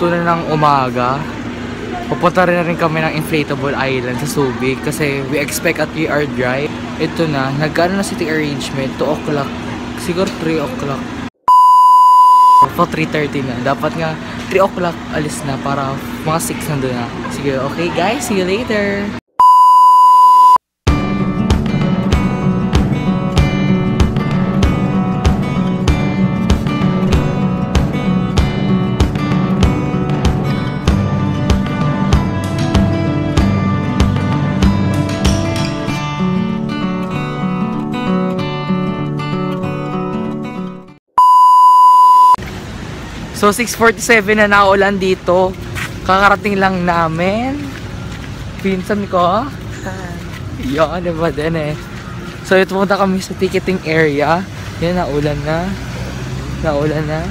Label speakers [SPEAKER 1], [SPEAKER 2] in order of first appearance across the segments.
[SPEAKER 1] 2 na ng umaga. Pupunta rin kami ng Inflatable Island sa Subic kasi we expect a 3-hour drive. Ito na, nagkaano na seating arrangement, 2 o'clock, siguro 3 o'clock. For 3:30 na, dapat nga 3 o'clock alis na para mga 6 nandun na. Sige, okay guys, see you later! So 6:47 na naulan dito. Kakarating lang namin. Pinsan ko. Yan, diba din eh. So ito punta kami sa ticketing area. Yan, naulan na. Naulan na.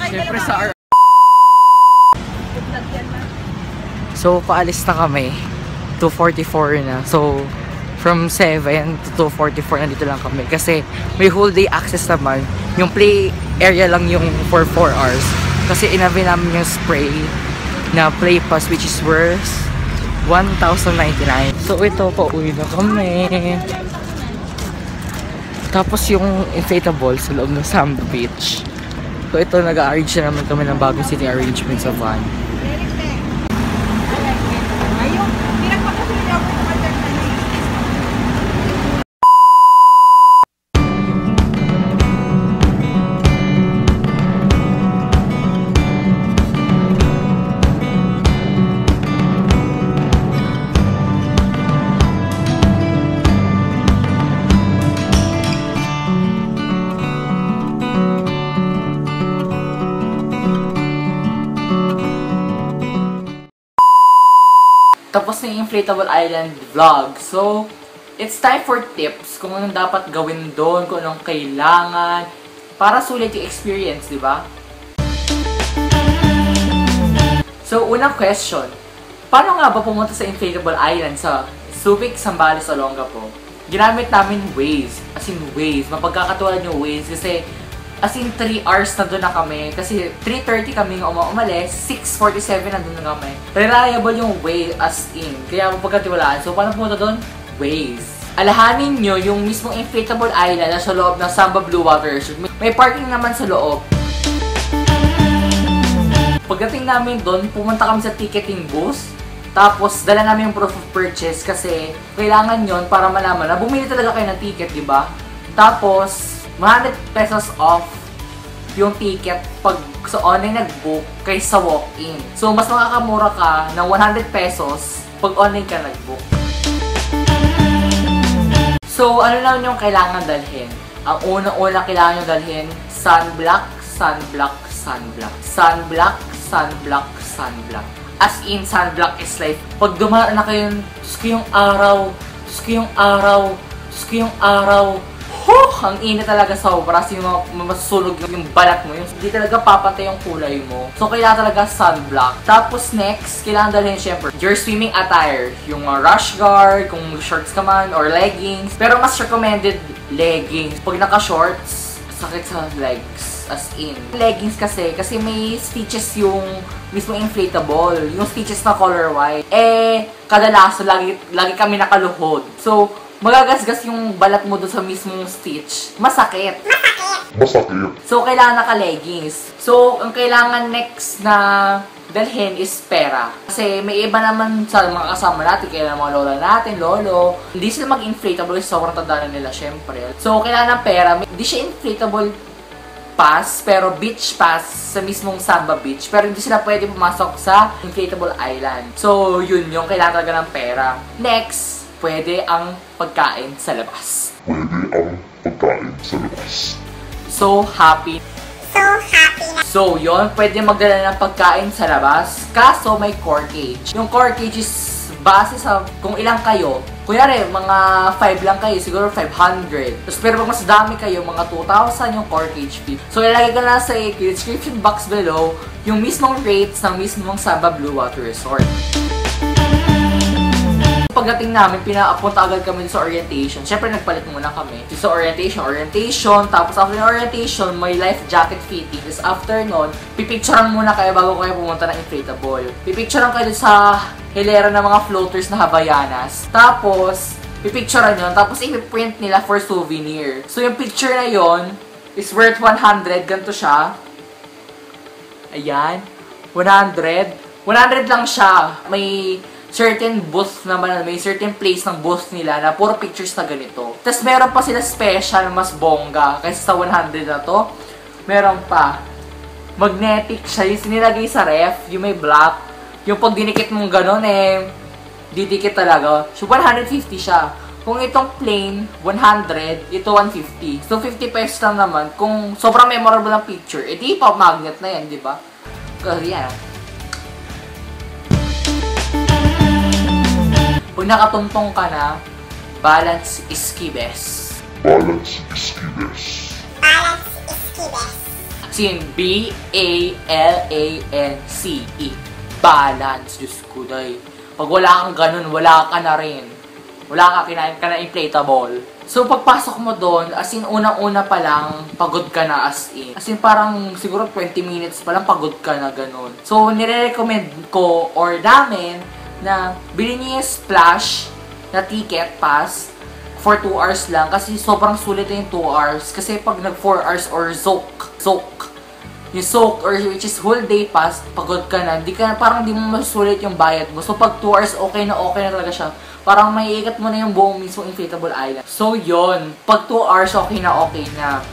[SPEAKER 1] Siyempre sa So, paalis na kami. 2:44 na. So, from 7 to 2:44 nandito lang kami. Kasi may whole day access naman. Yung play area lang yung for 4 hours. Kasi inabi namin yung spray na play pass which is worth 1,099. So, ito, pauwi na kami. Tapos yung inflatable sa loob ng Samba Beach. So, ito, nag-arrange na naman kami ng bagong sitting arrangement sa van. Tapos na yung Inflatable Island vlog. So, it's time for tips kung anong dapat gawin doon, kung anong kailangan para sulit yung experience, di ba? So, unang question. Paano nga ba pumunta sa Inflatable Island sa Subic, Zambales, Olongapo? Ginamit namin Waze. As in Waze. Mapagkakatuwalad yung Waze kasi as in 3 hours na doon na kami. Kasi 3:30 kami umalis, 6:47 na doon na kami. Reliable yung way as in. Kaya mapagkatiwalaan. So, paano pumunta doon? Waze. Alahanin nyo yung mismong Inflatable Island na sa loob ng Samba Blue Water Resort. May parking naman sa loob. Pagdating namin doon, pumunta kami sa ticketing booth. Tapos, dala namin yung proof of purchase kasi kailangan yon para malaman na bumili talaga kayo ng ticket, di ba? Tapos, 100 pesos off yung ticket pag sa online nag-book kaysa walk-in. So, mas makakamura ka ng 100 pesos pag online ka nag-book. So, ano lang yung kailangan dalhin? Ang unang-unang kailangan yung dalhin, sunblock, sunblock, sunblock. Sunblock, sunblock, sunblock. As in, sunblock is life. Pag dumaan na kayo, yung araw, yung araw, yung araw, ang init talaga sobra. Kasi masusunog yung balat mo. Hindi talaga papantay yung kulay mo. So, kailangan talaga sunblock. Tapos next, kailangan dalhin syempre your swimming attire. Yung rash guard, kung shorts ka man, or leggings. Pero mas recommended leggings. Pag naka-shorts, sakit sa legs. As in. Leggings kasi may stitches yung mismo inflatable. Yung stitches na color white. Kadalasan, lagi kami nakaluhod. So, magagasgas yung balat mo doon sa mismong stitch. Masakit. So, kailangan naka-leggings. So, ang kailangan next na dalhin is pera. Kasi may iba naman sa mga kasama natin, kaya mga lola natin, lolo. Hindi sila mag-inflatable kasi sobrang tanda na nila, syempre. So, kailangan ng pera. Hindi siya inflatable pass, pero beach pass sa mismong Samba Beach. Pero hindi sila pwede pumasok sa Inflatable Island. So, yun yung kailangan talaga ng pera. Next, pwede ang pagkain sa labas. So happy na. So, yun, pwede magdala ng pagkain sa labas. Kaso, may core cage. Yung core cage is base sa kung ilang kayo. Kunyari, mga 5 lang kayo, siguro 500. Tapos, pero pag mas dami kayo, mga 2,000 yung core cage fee. So, ilalagay ko na sa description box below yung mismong rates ng mismong Samba Blue Water Resort. Pagdating namin, pinapunta agad kami sa orientation. Siyempre, nagpalit muna kami. So, orientation. Tapos, after ng orientation, may life jacket fitting. Tapos, after nun, pipicturean muna kayo bago kayo pumunta ng inflatable. Pipicturean kayo sa hilera ng mga floaters na Havaianas. Tapos, pipicturean yun. Tapos, ipiprint nila for souvenir. So, yung picture na yon is worth 100. Ganito siya. Ayan. 100. 100 lang siya. May certain booth naman, may certain place ng booth nila na puro pictures na ganito. Tapos meron pa sila special, mas bongga. Kaysa sa 100 na to, meron pa. Magnetic siya, yung sinilagay sa ref, yung may black. Yung pag dinikit mong gano'n didikit talaga. So 150 siya. Kung itong plain, 100, ito 150. So 50 pesos lang naman. Kung sobrang memorable ang picture, di pa magnet na yan, di ba? Kasi yan. Pag nakatuntong ka na, balance is key best. As in, B-A-L-A-N-C-E. Balance. Diyos ko, day. Pag wala kang ganun, wala ka na rin. Wala ka, kinain ka na inflatable. So, pagpasok mo doon, as in, unang-una pa lang, pagod ka na as in. As in, parang siguro 20 minutes pa lang, pagod ka na ganun. So, nire-recommend ko, or namin, na bilhin niyo yung splash na ticket pass for 2 hours lang. Kasi sobrang sulit yung 2 hours. Kasi pag nag 4 hours or soak, yung soak or which is whole day pass, pagod ka na, parang di mo masulit yung bayad mo. So pag 2 hours, okay na talaga siya. Parang may ikat mo na yung buong mismo inflatable island. So yon, pag 2 hours, okay na.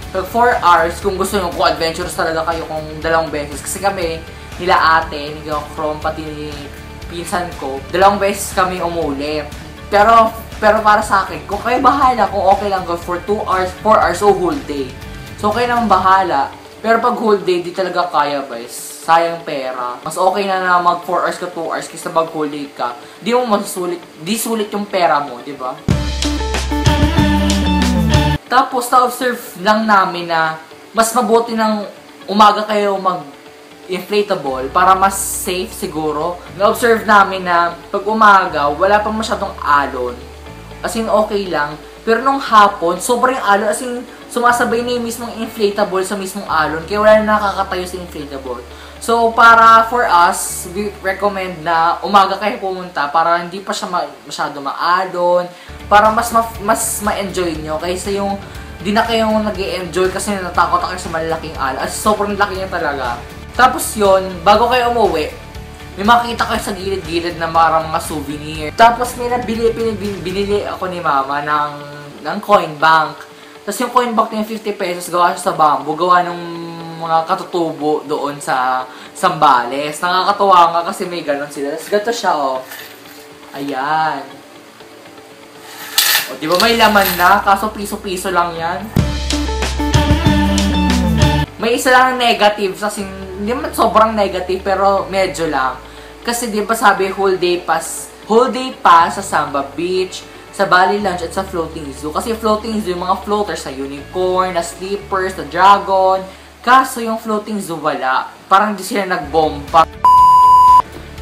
[SPEAKER 1] Pag 4 hours, kung gusto nyo, kung adventurous talaga kayo kung 2 beses. Kasi kami, nila ate, ni Chrome, pati ni pinsan ko, 2 beses kami umuli. Pero para sa akin, kung kayo bahala, kung okay lang go for 2 hours, 4 hours, o whole day. So kayo naman bahala. Pero pag whole day, di talaga kaya, guys. Sayang pera. Mas okay na mag 4 hours ka 2 hours kaysa mag whole day ka. Di mo masusulit, di sulit yung pera mo, di ba? Tapos, na-observe lang namin na mas mabuti ng umaga kayo mag-inflatable para mas safe siguro. Na-observe namin na pag umaga, wala pang masyadong alon. As in, okay lang. Pero nung hapon, sobrang alon. As in, sumasabay na yung mismong inflatable sa mismong alon. Kaya wala na nakakatayo sa inflatable. So, para for us, we recommend na umaga kayo pumunta para hindi pa siya masyado maalon. Para mas ma-enjoy nyo. Kaysa yung di na kayong nag-i-enjoy kasi natakot kayo sa malaking alon. As sobrang laki niya talaga. Tapos yon, bago kayo umuwi, may makita kayo sa gilid-gilid na mga souvenir. Tapos may binili ako ni mama ng coin bank. Tapos yung coin bank niya 50 pesos, gawa siya sa bamboo, gawa ng mga katutubo doon sa Sambales. Nakakatuwa nga kasi may ganon sila. Tapos gato siya, oh. Ayan. O, di ba may laman na? Kaso piso-piso lang yan. May isa lang na negative, kasi hindi naman sobrang negative, pero medyo lang. Kasi di ba sabi whole day pass sa Samba Beach, sa Bali Lounge at sa Floating Zoo. Kasi Floating Zoo, yung mga floaters sa unicorn, na sleepers, na dragon. Kaso yung Floating Zoo wala. Parang di sila nagbomba.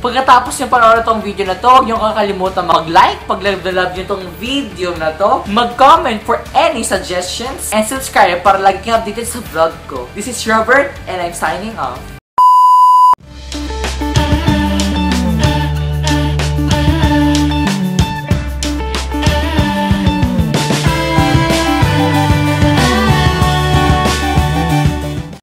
[SPEAKER 1] Pagkatapos yung panoorin itong video na to, huwag nyo kakalimutan mag-like, pag-love na love nyo itong video na to, mag-comment for any suggestions, and subscribe para lagi kang updated sa vlog ko. This is Robert, and I'm signing off.